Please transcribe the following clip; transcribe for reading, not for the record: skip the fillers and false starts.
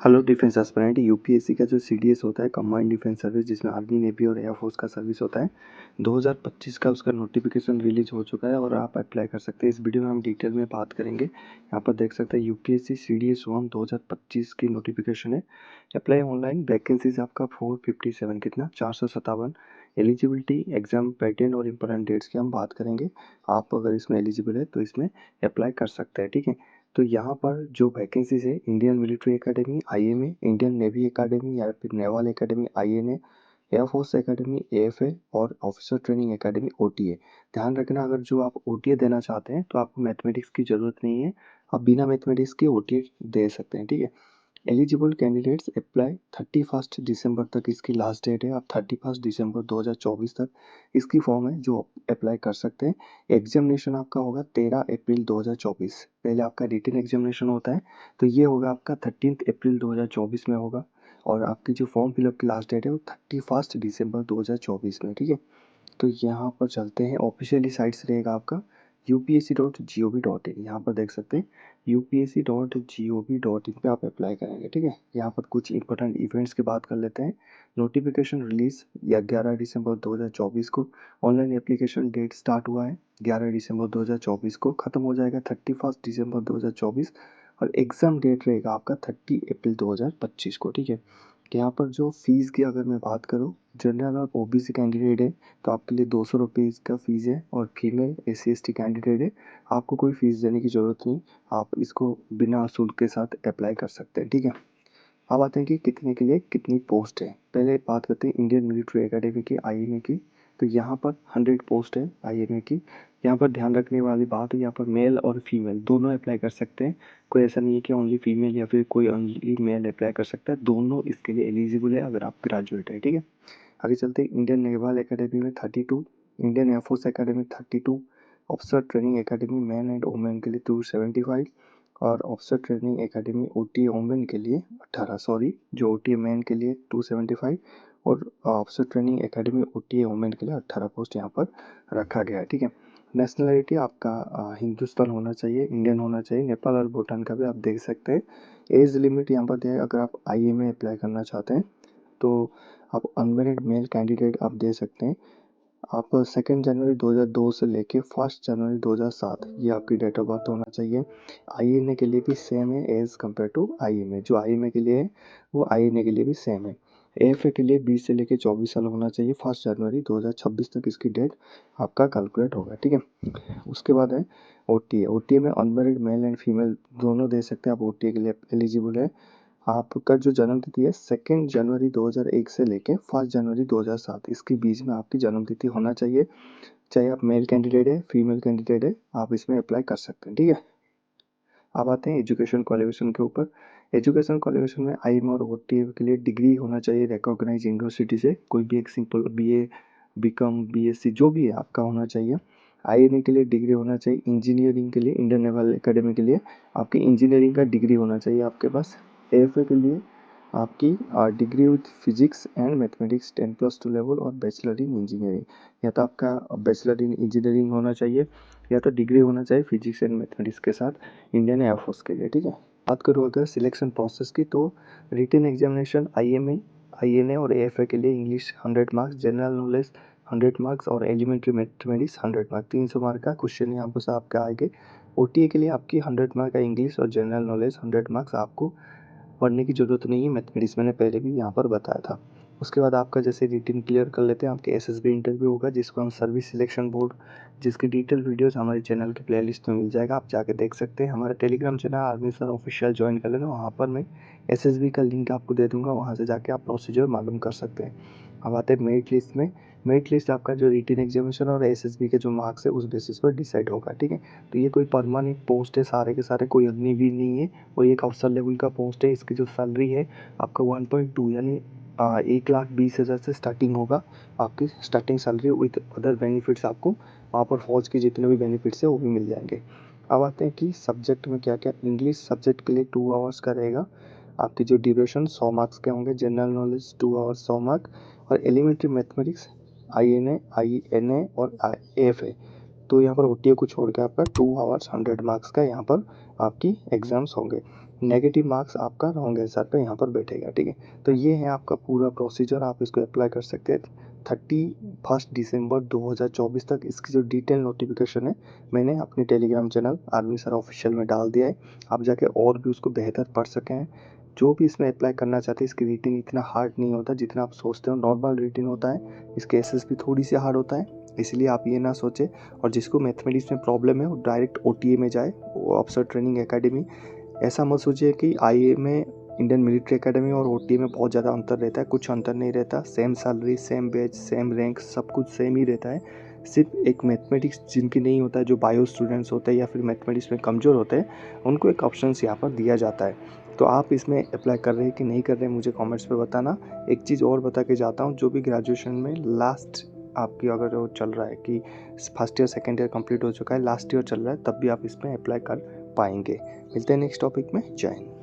Hello defence aspirant. UPSC का जो CDS होता है, कंबाइंड डिफेंस सर्विस, जिसमें आर्मी, नेवी और एयरफोर्स का सर्विस होता है, 2025 का उसका नोटिफिकेशन रिलीज हो चुका है और आप अप्लाई कर सकते हैं। इस वीडियो में हम डिटेल में बात करेंगे। यहाँ पर देख सकते हैं यूपीएससी सीडीएस 1 2025 की नोटिफिकेशन है। Apply online. वैकेंसीज आपका 457, कितना 457। एलिजिबिलिटी, एग्जाम पैटर्न और इंपॉर्टेंट डेट्स की हम बात करेंगे। आप अगर इसमें एलिजिबल है तो इसमें अप्लाई कर सकते हैं, ठीक है। तो यहाँ पर जो वैकेंसीज है, Indian military academy IMA, Indian navy academy या फिर naval academy INA, air force academy AFA और ऑफिसर ट्रेनिंग एकेडमी ओटीए। ध्यान रखना, अगर जो आप ओटीए देना चाहते हैं तो आपको मैथमेटिक्स की ज़रूरत नहीं है, आप बिना मैथमेटिक्स के ओटीए दे सकते हैं, ठीक है। एलिजिबल कैंडिडेट्स अप्लाई 31 दिसंबर तक इसकी लास्ट डेट है। आप 31 दिसंबर 2024 तक इसकी फॉर्म है जो अप्लाई कर सकते हैं। एग्जामिनेशन आपका होगा 13 अप्रैल 2024। पहले आपका रिटन एग्जामिनेशन होता है, तो ये होगा आपका 13 अप्रैल 2024 में होगा। और आपकी जो फॉर्म फिलअप की लास्ट डेट है वो 31 दिसंबर 2024 में, ठीक है। तो यहाँ पर चलते हैं, ऑफिशियली साइट्स रहेगा आपका upsc.gov.in। यहाँ पर देख सकते हैं upsc.gov.in पे आप अप्लाई करेंगे, ठीक है। यहाँ पर कुछ इंपॉर्टेंट इवेंट्स की बात कर लेते हैं। नोटिफिकेशन रिलीज या 11 दिसंबर 2024 को। ऑनलाइन एप्लीकेशन डेट स्टार्ट हुआ है 11 दिसंबर 2024 को, ख़त्म हो जाएगा 31 दिसंबर 2024। और एग्ज़ाम डेट रहेगा आपका 30 अप्रैल 2025 को, ठीक है। यहाँ पर जो फीस की अगर मैं बात करूँ, जनरल और ओबीसी कैंडिडेट है तो आपके लिए 200 रुपये इसका फ़ीस है। और फीमेल SC ST कैंडिडेट है, आपको कोई फ़ीस देने की ज़रूरत नहीं, आप इसको बिना शुल्क के साथ अप्लाई कर सकते हैं, ठीक है। अब आते हैं कि कितने के लिए कितनी पोस्ट है। पहले बात करते हैं इंडियन मिलिट्री एकेडमी की, आईएमए की। तो यहाँ पर 100 पोस्ट है आईएमए की। यहाँ पर ध्यान रखने वाली बात है, यहाँ पर मेल और फीमेल दोनों अप्लाई कर सकते हैं। कोई ऐसा नहीं है कि ओनली फीमेल या फिर कोई ओनली मेल अप्लाई कर सकता है, दोनों इसके लिए एलिजिबल है अगर आप ग्रेजुएट है, ठीक है। आगे चलते हैं, इंडियन नेवल एकेडमी में 32, Indian air force academy 32, officer training academy man and women के लिए 275 और officer training academy OTA women के लिए 18, सॉरी, जो ओटीए मैन के लिए 275 और officer training academy OTA women के लिए 18 पोस्ट यहाँ पर रखा गया है, ठीक है। नेशनलिटी आपका हिंदुस्तान होना चाहिए, इंडियन होना चाहिए। नेपाल और भूटान का भी आप देख सकते हैं। एज लिमिट यहाँ पर दिया है, अगर आप आईएमए अप्लाई करना चाहते हैं तो आप अनमेरिड मेल कैंडिडेट आप दे सकते हैं। आप 2 जनवरी 2002 से लेके 1 जनवरी 2007 ये आपकी डेट ऑफ बर्थ होना चाहिए। आईएनए के लिए भी सेम है एज कम्पेयर टू आईएमए। जो आईएमए के लिए है वो आईएनए के लिए भी सेम है। एएफए के लिए 20 से लेके 24 साल होना चाहिए। 1 जनवरी 2026 तक इसकी डेट आपका कैलकुलेट होगा, ठीक है। उसके बाद है ओटीए। ओटीए में अनमेरिड मेल एंड फीमेल दोनों दे सकते हैं, आप ओटीए के लिए एलिजिबल है। आपका जो जन्म तिथि है 2 जनवरी 2001 से लेके 1 जनवरी 2007, इसके बीच में आपकी जन्म तिथि होना चाहिए। चाहे आप मेल कैंडिडेट है फीमेल कैंडिडेट है, आप इसमें अप्लाई कर सकते हैं, ठीक है। अब आते हैं एजुकेशन क्वालिफिकेशन के ऊपर। एजुकेशन क्वालिफिकेशन में आईएमए और ओटीए के लिए डिग्री होना चाहिए रिकॉग्नाइज यूनिवर्सिटी से, कोई भी एक सिंपल बीए, बीकॉम, बीएससी जो भी है आपका होना चाहिए। आईएनए के लिए डिग्री होना चाहिए। इंजीनियरिंग के लिए इंडियन नेवल एकेडमी के लिए आपकी इंजीनियरिंग का डिग्री होना चाहिए आपके पास। एएफए के लिए आपकी degree with physics and mathematics 10+2 level और बैचलर इन इंजीनियरिंग, या तो आपका बैचलर इन इंजीनियरिंग होना चाहिए या तो डिग्री होना चाहिए फिजिक्स एंड मैथमेटिक्स के साथ इंडियन एयरफोर्स के लिए, ठीक है। बात करूँ अगर सिलेक्शन प्रोसेस की, तो रिटन एग्जामिनेशन आईएमए, आईएनए और एएफए के लिए English 100 marks, general knowledge 100 marks और एलिमेंट्री मैथमेटिक्स 100 मार्क्स, 300 मार्क का क्वेश्चन यहाँ पर आपका आएंगे। ओटीए के लिए आपकी 100 मार्क का इंग्लिश और जनरल नॉलेज 100 मार्क्स, आपको पढ़ने की ज़रूरत नहीं है मैथमेटिक्स, मैंने पहले भी यहाँ पर बताया था। उसके बाद आपका जैसे रिटन क्लियर कर लेते हैं, आपके एसएसबी इंटरव्यू होगा जिसको हम सर्विस सिलेक्शन बोर्ड, जिसकी डिटेल वीडियोस हमारे चैनल के प्लेलिस्ट में मिल जाएगा, आप जाके देख सकते हैं। हमारा Telegram channel army sir official join कर लेना, वहाँ पर मैं एसएसबी का लिंक आपको दे दूँगा, वहाँ से जाके आप प्रोसीजर मालूम कर सकते हैं। अब आते हैं मेरिट लिस्ट में। मेरिट लिस्ट आपका जो रिटन एग्जामिनेशन और एसएसबी के जो मार्क्स है उस बेसिस पर डिसाइड होगा, ठीक है। तो ये कोई परमानेंट पोस्ट है, सारे के सारे कोई अग्निवीर नहीं है, और एक अफसर लेवल का पोस्ट है। इसकी जो सैलरी है आपका 1.2 यानी 1,20,000 से स्टार्टिंग होगा आपकी starting salary, with other benefits आपको वहाँ पर फौज के जितने भी बेनिफिट्स है वो भी मिल जाएंगे। अब आते हैं कि सब्जेक्ट में क्या क्या। इंग्लिश सब्जेक्ट के लिए 2 आवर्स का रहेगा। आपकी जो ड्यूरेशन 100 मार्क्स के होंगे। जनरल नॉलेज 2 आवर्स 100 मार्क, और एलिमेंट्री मैथमेटिक्स आईएनए और एएफए, तो यहाँ पर ओटीए को छोड़ के आपका 2 आवर्स 100 मार्क्स का यहाँ पर आपकी एग्जाम्स होंगे। नेगेटिव मार्क्स आपका रॉन्ग आंसर पे यहाँ पर बैठेगा। ठीक है, तो ये है आपका पूरा प्रोसीजर, आप इसको अप्लाई कर सकते हैं। 31 दिसंबर 2024 तक इसकी जो डिटेल नोटिफिकेशन है मैंने अपने Telegram channel army sir official में डाल दिया है। आप जाके और भी उसको बेहतर पढ़ सकें। जो भी इसमें अप्लाई करना चाहते हैं, इसकी रीडिंग इतना हार्ड नहीं होता जितना आप सोचते हो, नॉर्मल रीडिंग होता है। इसके एसेस भी थोड़ी सी हार्ड होता है, इसलिए आप ये ना सोचें। और जिसको मैथमेटिक्स में प्रॉब्लम है वो डायरेक्ट OTA में जाए, वो अफसर ट्रेनिंग एकेडमी। ऐसा मत सोचिए कि IA में, इंडियन मिलिट्री एकेडमी और OTA में बहुत ज़्यादा अंतर रहता है, कुछ अंतर नहीं रहता। Same salary, same batch, same rank, सब कुछ सेम ही रहता है। सिर्फ एक मैथमेटिक्स जिनकी नहीं होता है, जो बायो स्टूडेंट्स होते हैं या फिर मैथमेटिक्स में कमज़ोर होते हैं, उनको एक ऑप्शंस यहाँ पर दिया जाता है। तो आप इसमें अप्लाई कर रहे हैं कि नहीं कर रहे हैं, मुझे कमेंट्स पे बताना। एक चीज़ और बता के जाता हूँ, जो भी ग्रेजुएशन में लास्ट आपकी अगर वो चल रहा है कि first year second year complete हो चुका है, लास्ट ईयर चल रहा है, तब भी आप इसमें अप्लाई कर पाएंगे। मिलते हैं नेक्स्ट टॉपिक में। जय हिंद।